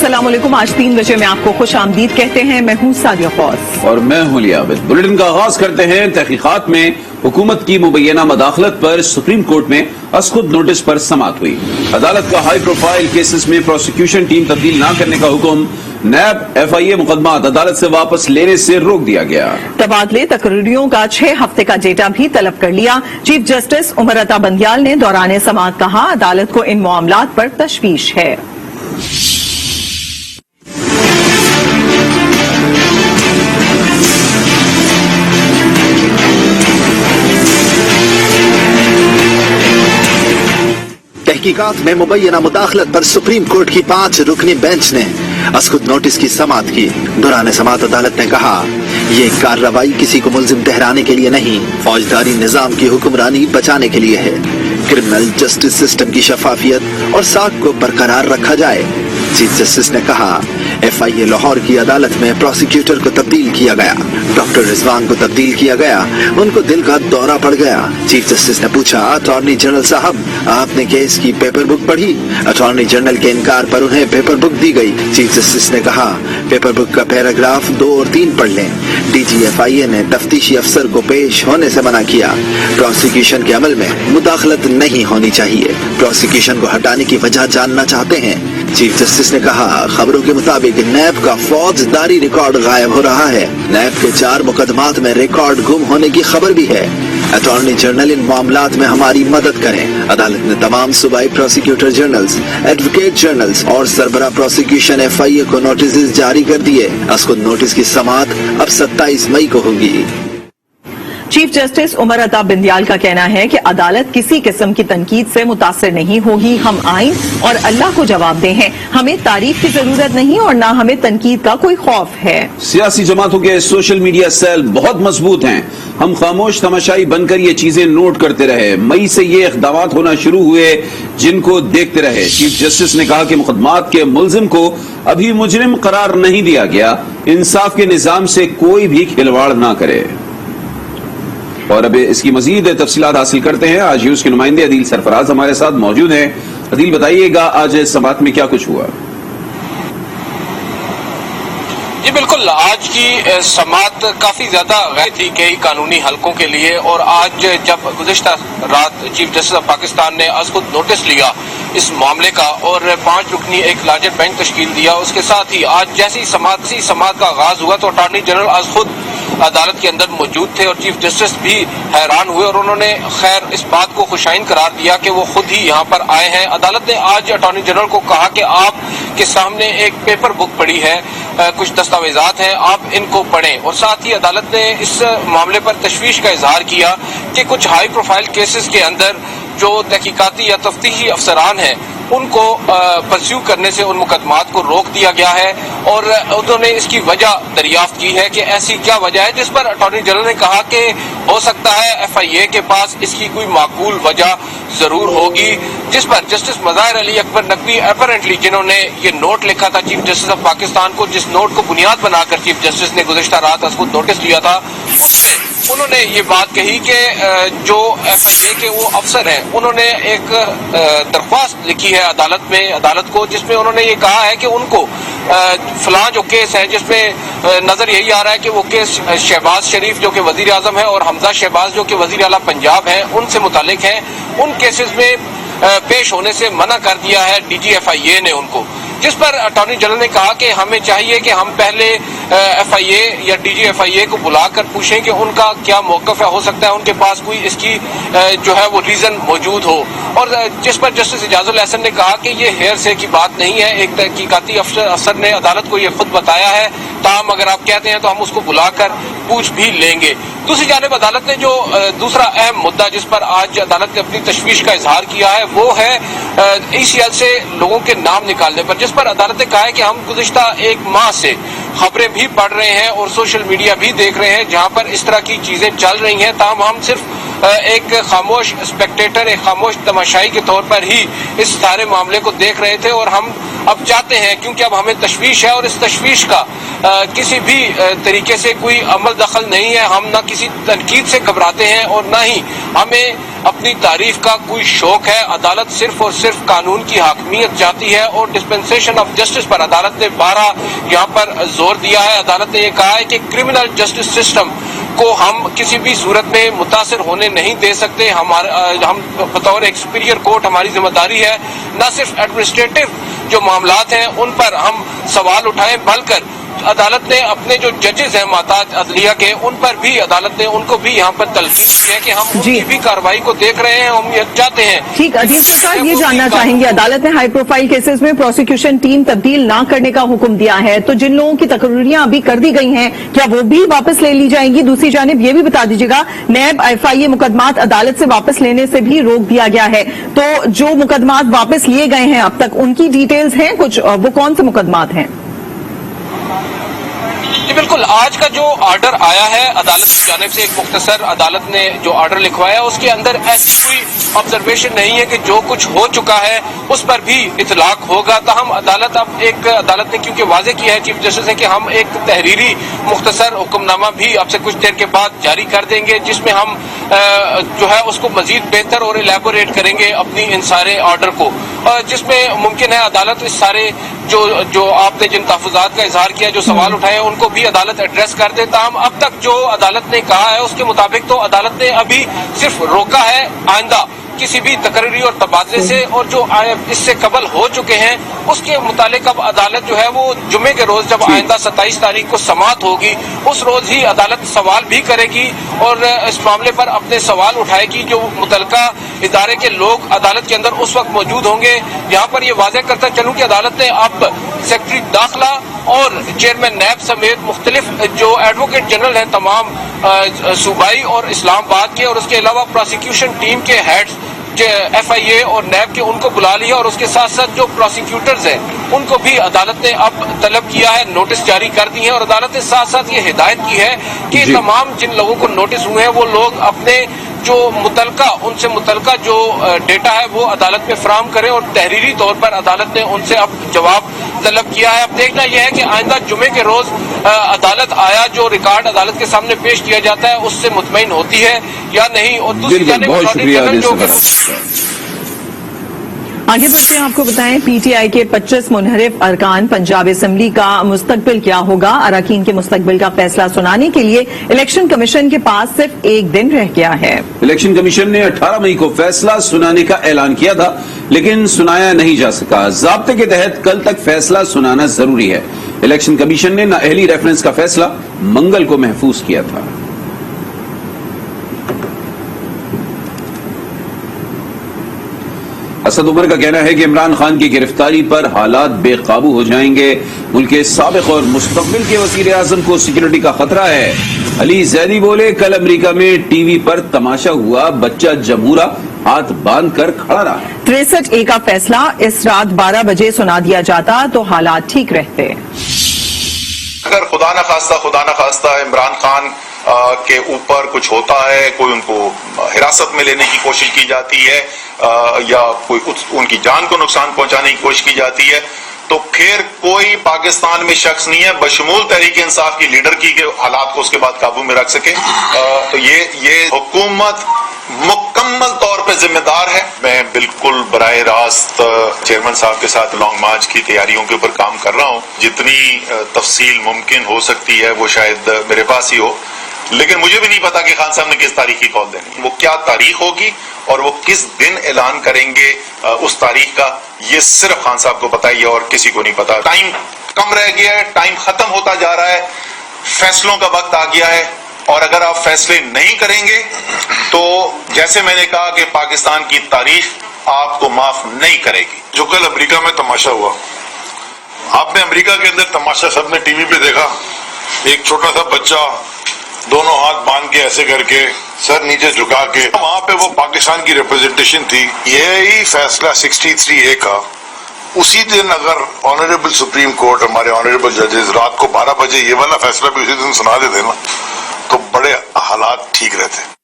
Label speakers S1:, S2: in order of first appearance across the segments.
S1: अस्सलाम वालेकुम। आज 3 बजे में आपको खुश आमदीद कहते हैं। मैं हूँ सादिया फौज
S2: और मैं हूँ लियाकत। बुलेटिन का आगाज करते हैं। तहकीकात में हुकूमत की मुबैना मदाखलत पर सुप्रीम कोर्ट में असखुद नोटिस पर समाअत हुई। अदालत का हाई प्रोफाइल केसेस में प्रोसिक्यूशन टीम तब्दील न करने का हुक्म, नैब FIA मुकदमात अदालत से वापस लेने से रोक दिया गया।
S1: तबादले तकरीरियों का 6 हफ्ते का डेटा भी तलब कर लिया। चीफ जस्टिस उमर अता बंदियाल ने दौरान समाअत कहा, अदालत को इन मामलात पर तशवीश है।
S3: तहकीकात में मुबैना मुदाखलत पर सुप्रीम कोर्ट की 5 रुकनी बेंच ने असखुद नोटिस की समाअत की। दौरान समाअत अदालत ने कहा, ये कार्रवाई किसी को मुल्जिम ठहराने के लिए नहीं, फौजदारी निजाम की हुक्मरानी बचाने के लिए है। क्रिमिनल जस्टिस सिस्टम की शफाफियत और साख को बरकरार रखा जाए। चीफ जस्टिस ने कहा, FIA लाहौर की अदालत में प्रोसिक्यूटर को तब्दील किया गया, डॉक्टर रिजवान को तब्दील किया गया, उनको दिल का दौरा पड़ गया। चीफ जस्टिस ने पूछा, अटॉर्नी जनरल साहब, आपने केस की पेपर बुक पढ़ी? अटॉर्नी जनरल के इनकार पर उन्हें पेपर बुक दी गई। चीफ जस्टिस ने कहा, पेपर बुक का पैराग्राफ 2 और 3 पढ़ लें। DG FIA ने तफ्तीशी अफसर को पेश होने से मना किया। प्रोसिक्यूशन के अमल में मुदाखलत नहीं होनी चाहिए। प्रोसिक्यूशन को हटाने की वजह जानना चाहते हैं। चीफ जस्टिस ने कहा, खबरों के मुताबिक नैब का फौजदारी रिकॉर्ड गायब हो रहा है। नैब के 4 मुकदमात में रिकॉर्ड गुम होने की खबर भी है। अटॉर्नी जनरल इन मामलात में हमारी मदद करें। अदालत ने तमाम सूबाई प्रोसिक्यूटर जनरल्स, एडवोकेट जनरल्स और सरबरा प्रोसिक्यूशन FIA को नोटिस जारी कर दिए। असखुद नोटिस की समाअत अब 27 मई को होगी।
S1: चीफ जस्टिस उमर अता बंदियाल का कहना है कि अदालत किसी किस्म की तनकीद से मुतासिर नहीं होगी। हम आइन और अल्लाह को जवाबदेह हैं। हमें तारीफ की जरूरत नहीं और ना हमें तनकीद का कोई खौफ है।
S2: सियासी जमातों के सोशल मीडिया सेल बहुत मजबूत हैं। हम खामोश तमाशाई बनकर ये चीजें नोट करते रहे। मई से ये इक़दामात होना शुरू हुए जिनको देखते रहे। चीफ जस्टिस ने कहा कि मुकदमात के मुल्जिम को अभी मुजरिम करार नहीं दिया गया। इंसाफ के निजाम से कोई भी खिलवाड़ ना करे। और अब इसकी मजीद तफसीलात हासिल करते हैं। आज यूज के नुमाइंदे अदील सरफराज हमारे साथ मौजूद हैं। अदील, बताइएगा आज समाअत में क्या कुछ हुआ?
S4: जी बिल्कुल, आज की समाअत काफी ज्यादा गैर थी कई कानूनी हलकों के लिए। और आज जब गुज़िश्ता रात चीफ जस्टिस ऑफ पाकिस्तान ने असखुद नोटिस लिया इस मामले का और 5 रुकनी एक लार्जर बेंच तश्कील दिया, उसके साथ ही आज जैसी समाअत का आगाज हुआ तो अटॉर्नी जनरल असखुद अदालत के अंदर मौजूद थे और चीफ जस्टिस भी हैरान हुए और उन्होंने खैर इस बात को खुशाइन करार दिया कि वो खुद ही यहाँ पर आए हैं। अदालत ने आज अटॉर्नी जनरल को कहा कि आप के सामने एक पेपर बुक पड़ी है, कुछ दस्तावेजात हैं, आप इनको पढ़ें। और साथ ही अदालत ने इस मामले पर तशवीश का इजहार किया कि कुछ हाई प्रोफाइल केसेस के अंदर जो तहकीकाती या तफ्तीशी अफसरान हैं उनको परस्यू करने से उन मुकदमात को रोक दिया गया है। और उन्होंने इसकी वजह दरियाफ्त की है कि ऐसी क्या वजह है, जिस पर अटॉर्नी जनरल ने कहा कि हो सकता है FIA के पास इसकी कोई माकूल वजह जरूर होगी। जिस पर जस्टिस मज़ाहिर अली अकबर नकवी अपरेंटली, जिन्होंने ये नोट लिखा था चीफ जस्टिस ऑफ पाकिस्तान को, जिस नोट को बुनियाद बनाकर चीफ जस्टिस ने गुज़िश्ता रात असखुद नोटिस लिया था, उसमें उन्होंने ये बात कही कि जो FIA के वो अफसर हैं उन्होंने एक दरख्वास्त लिखी है अदालत को, जिसमें उन्होंने ये कहा है कि उनको फलां जो केस है जिसमें नजर यही आ रहा है कि वो केस शहबाज शरीफ जो कि वजीर आजम है और हमजा शहबाज जो कि वजीर आला पंजाब है उनसे मुतालिक है, उन केसेस में पेश होने से मना कर दिया है DG FIA ने उनको। जिस पर अटॉर्नी जनरल ने कहा कि हमें चाहिए कि हम पहले FIA या DG FIA को बुलाकर पूछें कि उनका क्या मौक़िफ़ है, हो सकता है उनके पास कोई इसकी जो है वो रीज़न मौजूद हो। और जिस पर जस्टिस इजाजुल अहसन ने कहा कि ये हेयर से की बात नहीं है, एक तहकीकाती अफसर ने अदालत को ये खुद बताया है, ताहम अगर आप कहते हैं तो हम उसको बुलाकर पूछ भी लेंगे। दूसरी जानिब अदालत ने जो दूसरा अहम मुद्दा जिस पर आज अदालत ने अपनी तशवीश का इजहार किया है वो है ECL से लोगों के नाम निकालने पर, जिस पर अदालत ने कहा है कि हम गुज़िश्ता 1 माह से खबरें भी पढ़ रहे हैं और सोशल मीडिया भी देख रहे हैं जहां पर इस तरह की चीजें चल रही हैं, ताहम हम सिर्फ एक खामोश स्पेक्टेटर, एक खामोश तमाशाई के तौर पर ही इस सारे मामले को देख रहे थे। और हम अब चाहते हैं, क्योंकि अब हमें तशवीश है और इस तशवीश का किसी भी तरीके से कोई अमल दखल नहीं है, हम ना किसी तनकीद से घबराते हैं और ना ही हमें अपनी तारीफ का कोई शौक है। अदालत सिर्फ और सिर्फ कानून की हाकमियत चाहती है और डिस्पेंसेशन ऑफ जस्टिस पर अदालत ने 12 यहाँ पर जोर दिया है। अदालत ने ये कहा है कि क्रिमिनल जस्टिस सिस्टम को हम किसी भी सूरत में मुतासिर होने नहीं दे सकते। हम बतौर एक सुपीरियर कोर्ट हमारी जिम्मेदारी है न सिर्फ एडमिनिस्ट्रेटिव जो मामलात हैं उन पर हम सवाल उठाएं, बल्कि अदालत ने अपने जो जजेस हैं माताज अदलिया के उन पर भी अदालत ने उनको भी यहाँ पर तलकीन की है कि हम उनकी भी कार्रवाई को देख रहे हैं, हम ये चाहते हैं।
S1: ठीक, अजीज प्रसाद ये जानना चाहेंगे, अदालत ने हाई प्रोफाइल केसेस में प्रोसिक्यूशन टीम तब्दील ना करने का हुक्म दिया है, तो जिन लोगों की तकरीरियां अभी कर दी गई हैं क्या वो भी वापस ले ली जाएंगी? दूसरी जानिब ये भी बता दीजिएगा, नैब FIA मुकदमात अदालत से वापस लेने से भी रोक दिया गया है, तो जो मुकदमात वापस लिए गए हैं अब तक उनकी डिटेल्स हैं कुछ, वो कौन से मुकदमात हैं?
S4: जी बिल्कुल, आज का जो ऑर्डर आया है अदालत की जानिब से, एक मुख्तसर अदालत ने जो ऑर्डर लिखवाया उसके अंदर ऐसी कोई ऑब्जर्वेशन नहीं है कि जो कुछ हो चुका है उस पर भी इतलाक होगा। ताहम अदालत ने क्योंकि वाजे किया है चीफ जस्टिस ने कि हम एक तहरीरी मुख्तसर हुक्मनामा भी अब से कुछ देर के बाद जारी कर देंगे जिसमें हम जो है उसको मजीद बेहतर और इलेबोरेट करेंगे अपनी इन सारे ऑर्डर को, जिसमें मुमकिन है अदालत इस सारे जो आपने जिन तहफ़्फ़ुज़ात का इजहार किया, जो सवाल उठाए हैं उनको भी अदालत एड्रेस कर दे। ताहम अब तक जो अदालत ने कहा है उसके मुताबिक तो अदालत ने अभी सिर्फ रोका है आइंदा किसी भी तकरीरी और तबादले से, और जो इससे कबल हो चुके हैं उसके मुतालिक अब अदालत जो है वो जुमे के रोज जब आइंदा 27 तारीख को समाअत होगी उस रोज ही अदालत सवाल भी करेगी और इस मामले पर अपने सवाल उठाएगी। जो मुतलका इदारे के लोग अदालत के अंदर उस वक्त मौजूद होंगे। यहाँ पर ये वाज़ेह करता चलूं कि अदालत ने अब सेक्रेटरी दाखिला और चेयरमैन नैब समेत मुख्तलिफ जो एडवोकेट जनरल हैं तमाम सूबाई और इस्लामाबाद के, और उसके अलावा प्रोसिक्यूशन टीम के हेड्स FIA और नैब के उनको बुला लिया, और उसके साथ साथ जो प्रोसिक्यूटर्स हैं उनको भी अदालत ने अब तलब किया है, नोटिस जारी कर दी है। और अदालत ने साथ साथ ये हिदायत की है कि तमाम जिन लोगों को नोटिस हुए हैं वो लोग अपने जो उनसे मुतलका जो डेटा है वो अदालत में फराहम करें, और तहरीरी तौर पर अदालत ने उनसे अब जवाब तलब किया है। अब देखना यह है कि आइंदा जुमे के रोज अदालत आया जो रिकॉर्ड अदालत के सामने पेश किया जाता है उससे मुतमईन होती है या नहीं। और दूसरी जानिब
S1: आगे बढ़ते हैं, आपको बताएं PTI के 25 मुनहरिफ अरकान, पंजाब असेंबली का मुस्तकबिल क्या होगा? अरकान के मुस्तकबिल का फैसला सुनाने के लिए इलेक्शन कमीशन के पास सिर्फ एक दिन रह गया है।
S2: इलेक्शन कमीशन ने 18 मई को फैसला सुनाने का ऐलान किया था लेकिन सुनाया नहीं जा सका। ज़ाब्ते के तहत कल तक फैसला सुनाना जरूरी है। इलेक्शन कमीशन ने नाअहली रेफरेंस का फैसला मंगल को महफूज किया था। असद उमर का कहना है कि इमरान खान की गिरफ्तारी पर हालात बेकाबू हो जाएंगे। मुल्क के साबिक और मुस्तकबिल के वज़ीर आज़म को सिक्योरिटी का खतरा है। अली जैदी बोले, कल अमेरिका में टीवी पर तमाशा हुआ, बच्चा जमूरा हाथ बांध कर खड़ा रहा।
S1: 63A का फैसला इस रात 12 बजे सुना दिया जाता तो हालात ठीक रहते।
S5: अगर खुदा न खास्ता इमरान खान के ऊपर कुछ होता है, कोई उनको हिरासत में लेने की कोशिश की जाती है या कोई उनकी जान को नुकसान पहुंचाने की कोशिश की जाती है, तो फिर कोई पाकिस्तान में शख्स नहीं है बशमूल तहरीक इंसाफ की लीडर की के हालात को उसके बाद काबू में रख सके। तो ये हुकूमत मुकम्मल तौर पे जिम्मेदार है। मैं बिल्कुल बराह रास्त चेयरमैन साहब के साथ लॉन्ग मार्च की तैयारियों के ऊपर काम कर रहा हूँ। जितनी तफसील मुमकिन हो सकती है वो शायद मेरे पास ही हो, लेकिन मुझे भी नहीं पता कि खान साहब ने किस तारीख की कॉल देनी, वो क्या तारीख होगी और वो किस दिन ऐलान करेंगे उस तारीख का, ये सिर्फ खान साहब को पता ही है और किसी को नहीं पता। टाइम कम रह गया है, टाइम खत्म होता जा रहा है, फैसलों का वक्त आ गया है, और अगर आप फैसले नहीं करेंगे तो जैसे मैंने कहा कि पाकिस्तान की तारीख आपको माफ नहीं करेगी।
S6: जो कल अमेरिका में तमाशा हुआ, आपने अमेरिका के अंदर तमाशा सबने टीवी पे देखा, एक छोटा सा बच्चा दोनों हाथ बांध के ऐसे करके सर नीचे झुका के, वहां पे वो पाकिस्तान की रिप्रेजेंटेशन थी। यही फैसला 63A का उसी दिन अगर ऑनरेबल सुप्रीम कोर्ट, हमारे ऑनरेबल जजेस रात को 12 बजे ये वाला फैसला भी उसी दिन सुना देते ना, तो बड़े हालात ठीक रहते।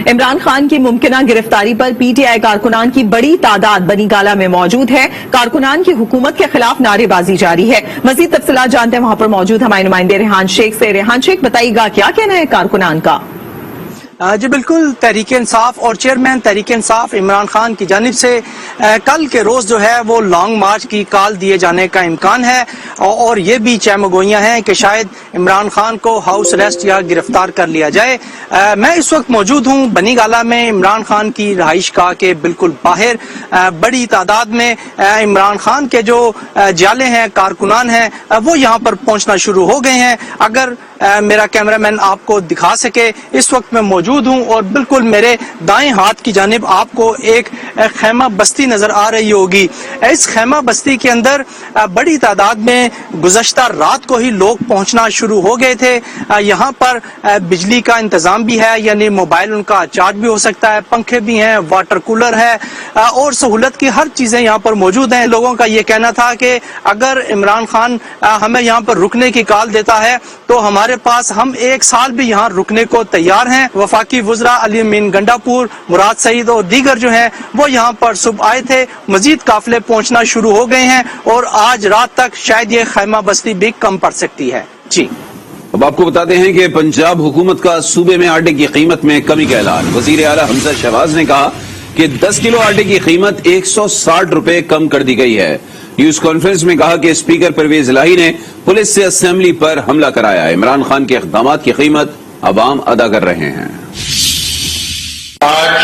S1: इमरान खान की मुमकिना गिरफ्तारी पर PTI कारकुनान की बड़ी तादाद बनीगाला में मौजूद है। कारकुनान की हुकूमत के खिलाफ नारेबाजी जारी है। मजीद तफसीलात जानते हैं वहां पर मौजूद हमारे नुमाइंदे रेहान शेख से। रेहान शेख, बताइएगा क्या कहना है कारकुनान का?
S7: جی بالکل، تحریک انصاف اور چیئرمین تحریک انصاف عمران خان کی جانب سے کل کے روز جو ہے وہ لانگ مارچ کی کال دیے جانے کا امکان ہے، اور یہ بھی چہمگوئیاں ہیں کہ شاید عمران خان کو ہاؤس اریسٹ یا گرفتار کر لیا جائے۔ میں اس وقت موجود ہوں بنی گالہ میں عمران خان کی رہائش گاہ کے بالکل باہر۔ بڑی تعداد میں عمران خان کے جو جالے ہیں، کارکنان ہیں، وہ یہاں پر پہنچنا شروع ہو گئے ہیں۔ اگر میرا کیمرہ مین آپ کو دکھا سکے، اس وقت میں موجود ہوں اور بالکل میرے دائیں ہاتھ کی جانب آپ کو ایک خیمہ بستی نظر آ رہی ہوگی۔ اس خیمہ بستی کے اندر بڑی تعداد میں گزشتہ رات کو ہی لوگ پہنچنا شروع ہو گئے تھے۔ یہاں پر بجلی کا انتظام بھی ہے، یعنی موبائل ان کا چارج بھی ہو سکتا ہے، پنکھے بھی ہیں، واٹر کولر ہے، اور سہولت کی ہر چیزیں یہاں پر موجود ہیں۔ لوگوں کا یہ کہنا تھا کہ اگر عمران خان ہمیں یہاں پر رکنے کی کال دیتا ہے تو ہمارے پاس ہم 1 سال بھی یہاں رکنے کو تیار ہیں۔ وفاقی وزراء علی امین گنڈاپور، مراد سعید اور دیگر جو ہیں وہ یہاں پر صبح آئے تھے۔ مزید قافلے پہنچنا شروع ہو گئے ہیں اور آج رات تک شاید یہ خیمہ بستی بھی کم پڑ سکتی ہے۔ جی
S2: اب آپ کو بتاتے ہیں کہ پنجاب حکومت کا صوبے میں آٹے کی قیمت میں کمی کا اعلان۔ وزیر اعلیٰ حمزہ شہباز نے کہا کہ 10 کلو آٹے کی قیمت 160 روپے کم کر دی گئی ہے۔ نیوز کانفرنس میں کہا کہ اسپیکر پرویز الہی نے پولیس سے اسمبلی پر حملہ کرایا۔ عمران خان کے اقدامات کی قیمت عوام ادا کر رہے ہیں۔
S8: آج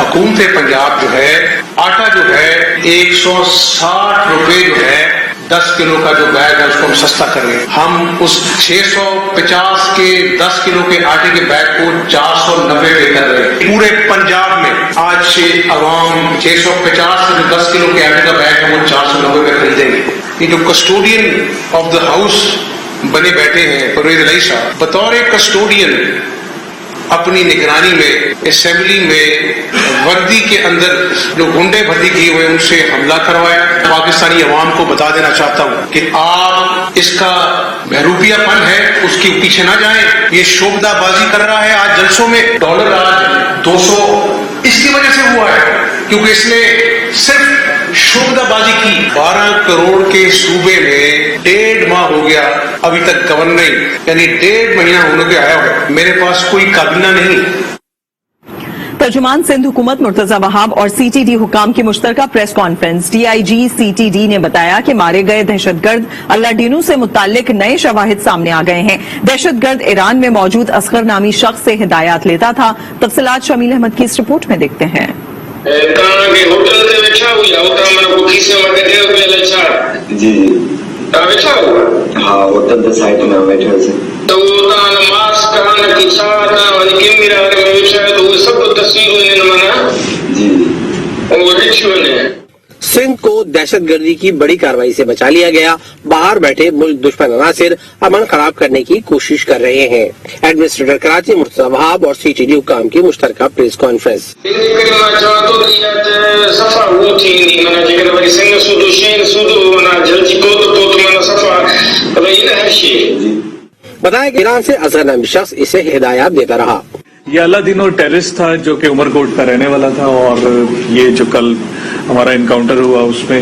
S8: حکومت پنجاب جو ہے آٹا جو ہے 160 روپے جو ہے 10 کلو کا جو بیگ ہے اس کو ہم سستا کر رہے ہیں۔ ہم اس 650 کے 10 کلو کے آٹے کے بیگ کو 490 پہ کر رہے ہیں۔ پورے پنجاب میں آج سے عوام 650 سے 10 کلو کے آٹے کا بیگ ہے وہ 490 پہ خریدیں گے۔ یہ جو کسٹوڈین آف دا ہاؤس بنے بیٹھے ہیں پرویز الہی صاحب، بطور کسٹوڈین اپنی نگرانی میں اسمبلی میں وردی کے اندر جو گنڈے بھرتی کیے ہوئے ان سے حملہ کروایا۔ پاکستانی عوام کو بتا دینا چاہتا ہوں کہ آپ اس کا بہروپیہ پن ہے اس کے پیچھے نہ جائیں۔ یہ شوبدہ بازی کر رہا ہے آج جلسوں میں، ڈالر آج 200 اس کی وجہ سے ہوا ہے کیونکہ اس نے صرف شوبدہ بازی کی۔ 12 کروڑ کے صوبے میں 1.5 ماہ ہو گیا ابھی تک گورنر نہیں، یعنی 1.5 مہینہ ہونے کے آیا ہوا، میرے پاس کوئی کابینہ نہیں۔
S1: ترجمان سندھ حکومت مرتضی وہاب اور سی ٹی ڈی حکام کی مشترکہ press conference. D I G C T D نے بتایا کہ مارے گئے دہشت گرد اللہ ڈینو سے متعلق نئے شواہد سامنے آ گئے ہیں۔ دہشت گرد ایران میں موجود اصغر نامی شخص سے ہدایات لیتا تھا۔ تفصیلات شمیل احمد کی اس رپورٹ میں دیکھتے ہیں۔
S9: جی ہاں ہوٹل کے سائٹ میں بیٹھے تھے تو
S10: سندھ کو دہشت گردی کی بڑی کارروائی سے بچا لیا گیا۔ باہر بیٹھے ملک دشمن عناصر امن خراب کرنے کی کوشش کر رہے ہیں۔ ایڈمنسٹریٹر کراچی مرتضی وہاب اور سی ٹی ڈی حکام کی مشترکہ پریس کانفرنس۔ بتایا کہ ایران سے اصغر نامی شخص اسے ہدایات دیتا رہا۔
S11: یہ اللہ دینو ٹیررسٹ تھا جو کہ عمر کوٹ کا رہنے والا تھا، اور یہ جو کل ہمارا انکاؤنٹر ہوا اس میں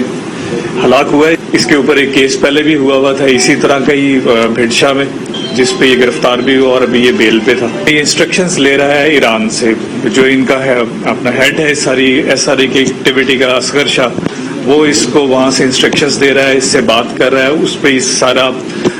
S11: ہلاک ہوا ہے۔ اس کے اوپر ایک کیس پہلے بھی ہوا تھا اسی طرح کا ہی بھٹشا میں، جس پہ یہ گرفتار بھی ہوا اور ابھی یہ بیل پہ تھا۔ یہ انسٹرکشنز لے رہا ہے ایران سے، جو ان کا ہے اپنا ہیڈ ہے ساری ایس آر ای کی ایکٹیویٹی کا اصغر شاہ، وہ اس کو وہاں سے انسٹرکشنز دے رہا ہے، اس سے بات کر رہا ہے، اس پہ سارا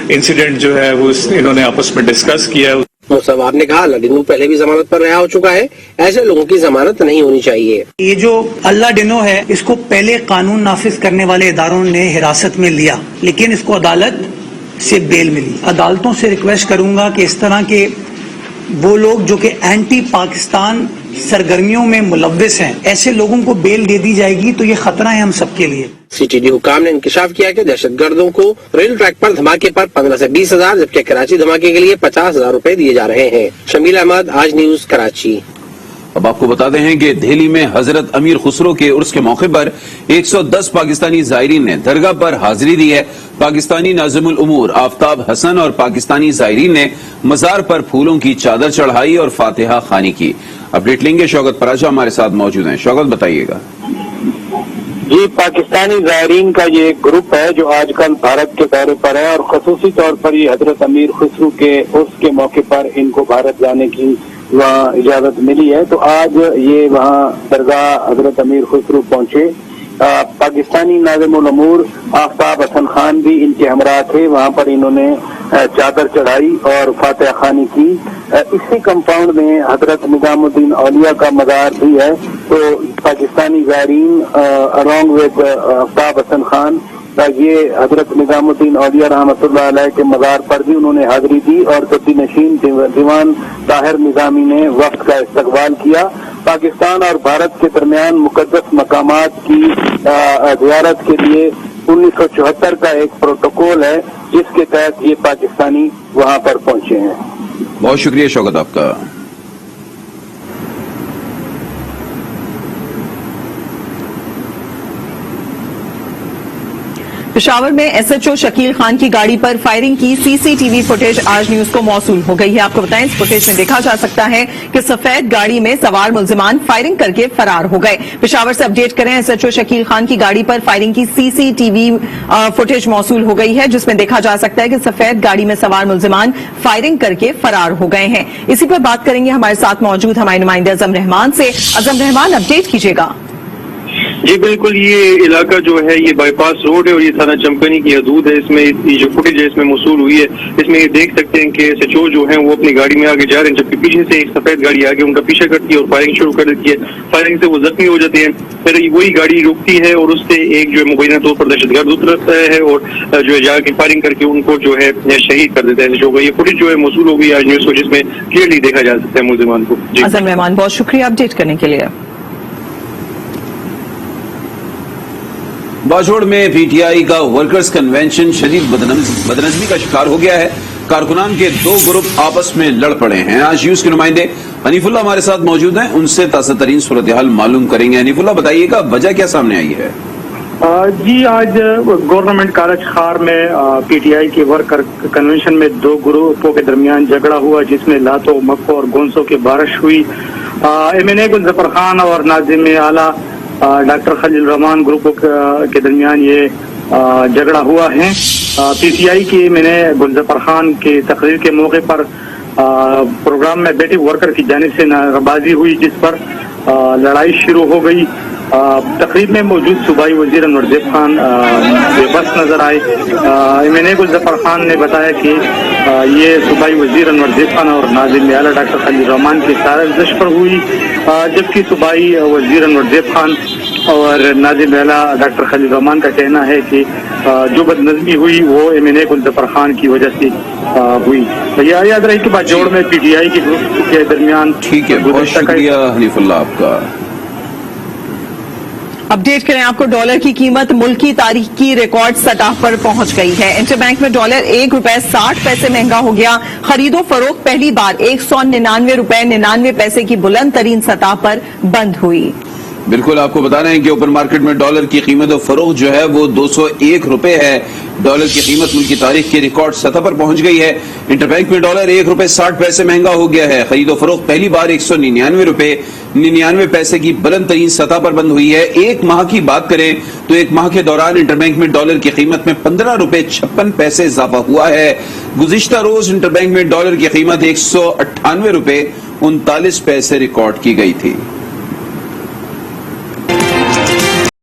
S11: انسیڈنٹ جو ہے وہ انہوں نے آپس میں ڈسکس کیا ہے۔
S10: مصواب نے کہا اللہ ڈینو پہلے بھی ضمانت پر رہا ہو چکا ہے، ایسے لوگوں کی ضمانت نہیں ہونی چاہیے۔
S7: یہ جو اللہ ڈینو ہے اس کو پہلے قانون نافذ کرنے والے اداروں نے حراست میں لیا، لیکن اس کو عدالت سے بیل ملی۔ عدالتوں سے ریکویسٹ کروں گا کہ اس طرح کے وہ لوگ جو کہ اینٹی پاکستان سرگرمیوں میں ملوث ہیں، ایسے لوگوں کو بیل دے دی جائے گی تو یہ خطرہ ہے ہم سب کے لیے۔
S10: سی ٹی ڈی حکام نے انکشاف کیا کہ دہشت گردوں کو ریل ٹریک پر دھماکے پر 15 سے 20 ہزار جبکہ کراچی دھماکے کے لیے 50 ہزار روپے دیے جا رہے ہیں۔ شمیل احمد، آج نیوز، کراچی۔
S2: اب آپ کو بتاتے ہیں کہ دہلی میں حضرت امیر خسرو کے عرس کے موقع پر 110 پاکستانی زائرین نے درگاہ پر حاضری دی ہے۔ پاکستانی ناظم الامور آفتاب حسن اور پاکستانی زائرین نے مزار پر پھولوں کی چادر چڑھائی اور فاتحہ خوانی کی۔ اپڈیٹ لیں گے، شوکت پراجا ہمارے ساتھ موجود ہیں۔ شوکت، بتائیے گا۔
S12: جی، پاکستانی زائرین کا یہ گروپ ہے جو آج کل بھارت کے دورے پر ہے، اور خصوصی طور پر یہ حضرت امیر خسرو کے عرس کے موقع پر ان کو بھارت جانے کی وہاں اجازت ملی ہے تو آج یہ وہاں درگاہ حضرت امیر خسرو پہنچے. پاکستانی ناظم الامور آفتاب حسن خان بھی ان کے ہمراہ تھے. وہاں پر انہوں نے چادر چڑھائی اور فاتحہ خوانی کی. اسی کمپاؤنڈ میں حضرت نظام الدین اولیاء کا مزار بھی ہے. تو پاکستانی زائرین along with آفتاب حسن خان یہ حضرت نظام الدین اولیاء رحمۃ اللہ علیہ کے مزار پر بھی انہوں نے حاضری دی اور گدی نشین دیوان طاہر نظامی نے وفد کا استقبال کیا. پاکستان اور بھارت کے درمیان مقدس مقامات کی زیارت کے لیے 1974 کا ایک پروٹوکول ہے جس کے تحت یہ پاکستانی وہاں پر پہنچے ہیں.
S2: بہت شکریہ شوکت آپ کا.
S1: پشاور میں S H O Shakeel Khan کی گاڑی پر فائرنگ کی C C T V footage Aaj News کو موصول ہو گئی ہے. آپ کو بتائیں اس فوٹیج میں دیکھا جا سکتا ہے کہ سفید گاڑی میں سوار ملزمان فائرنگ کر کے فرار ہو گئے. پشاور سے اپڈیٹ کریں. S H O Shakeel Khan کی گاڑی پر فائرنگ کی C C T V footage موصول ہو گئی ہے جس میں دیکھا جا سکتا ہے کہ سفید گاڑی میں سوار ملزمان فائرنگ کر کے فرار ہو گئے ہیں. اسی پر بات کریں گے ہمارے ساتھ موجود ہمارے نمائندے اعظم رحمان سے. اعظم رحمان اپڈیٹ کیجیے گا.
S13: جی بالکل، یہ علاقہ جو ہے یہ بائی پاس روڈ ہے اور یہ تھانہ چمکنی کی حدود ہے. اس میں یہ جو فوٹیج ہے اس میں موصول ہوئی ہے اس میں یہ دیکھ سکتے ہیں کہ ایس ایچ او جو ہیں وہ اپنی گاڑی میں آگے جا رہے ہیں جبکہ پیچھے سے ایک سفید گاڑی آگے ان کا پیچھا کرتی ہے اور فائرنگ شروع کر دیتی ہے. فائرنگ سے وہ زخمی ہو جاتے ہیں. پھر وہی گاڑی روکتی ہے اور اس سے ایک جو ہے مبینہ طور پر دہشت گرد اترتا ہے اور جو ہے جا کے فائرنگ کر کے ان کو جو ہے شہید کر دیتا ہے. یہ فوٹیج جو ہے موصول ہو گئی آج نیوز کو جس میں کلیئرلی دیکھا جا سکتا ہے ملزمان کو.
S1: اعظم رحمان بہت شکریہ اپڈیٹ کرنے کے لیے.
S2: باجوڑ میں پی ٹی آئی کا ورکرز کنونشن شدید بدنظمی کا شکار ہو گیا ہے. کارکنان کے دو گروپ آپس میں لڑ پڑے ہیں. آج یوز کے نمائندے حنیف اللہ ہمارے ساتھ موجود ہیں. ان سے تازہ ترین صورتحال معلوم کریں گے. حنیف اللہ بتائیے گا وجہ کیا سامنے آئی ہے؟
S14: جی آج گورنمنٹ کالج خار میں پی ٹی آئی کے ورکر کنونشن میں دو گروپوں کے درمیان جھگڑا ہوا جس میں لاتوں مکوں اور گونسوں کی بارش ہوئی. ایم این اے گلظفر خان اور ناظم اعلیٰ ڈاکٹر خلیل الرحمان گروپوں کے درمیان یہ جھگڑا ہوا ہے. پی سی آئی کی میں نے گلظفر خان کی تقریر کے موقع پر پروگرام میں بیٹے ورکر کی جانب سے نعرہ بازی ہوئی جس پر لڑائی شروع ہو گئی. تقریب میں موجود صوبائی وزیر انور زیب خان بے بس نظر آئے. ایم این اے گلظفر خان نے بتایا کہ یہ صوبائی وزیر انور زیب خان اور ناظم اعلیٰ ڈاکٹر خلیل الرحمان کی سازش پر ہوئی جبکہ صوبائی وزیر انور زیب خان اور ناظم اعلیٰ ڈاکٹر خلیل الرحمان کا کہنا ہے کہ جو بدنظمی ہوئی وہ ایم این اے گلظفر خان کی وجہ سے ہوئی. یاد رہے کہ باجوڑ میں پی ٹی آئی کے گروپ کے درمیان.
S2: ٹھیک ہے، بہت شکریہ حنیف اللہ آپ کا.
S1: اپڈیٹ کریں آپ کو. ڈالر کی قیمت ملکی تاریخ کی ریکارڈ سطح پر پہنچ گئی ہے. انٹر بینک میں ڈالر ₹1.60 مہنگا ہو گیا. خرید و فروخت پہلی بار ₹199.99 کی بلند ترین سطح پر بند ہوئی.
S2: بالکل، آپ کو بتا رہے ہیں کہ اوپن مارکیٹ میں ڈالر کی قیمت و فروخت جو ہے وہ ₹201 ہے. ڈالر کی قیمت ملکی تاریخ کی ریکارڈ سطح پر پہنچ گئی ہے. انٹر بینک میں ڈالر ₹1.60 مہنگا ہو گیا ہے. خرید و فروخت پہلی بار ₹199.99 کی بلند ترین سطح پر بند ہوئی ہے. ایک ماہ کی بات کریں تو ایک ماہ کے دوران انٹر بینک میں ڈالر کی قیمت میں ₹15.56 اضافہ ہوا ہے. گزشتہ روز انٹر بینک میں ڈالر کی قیمت ₹198.39 ریکارڈ کی گئی تھی.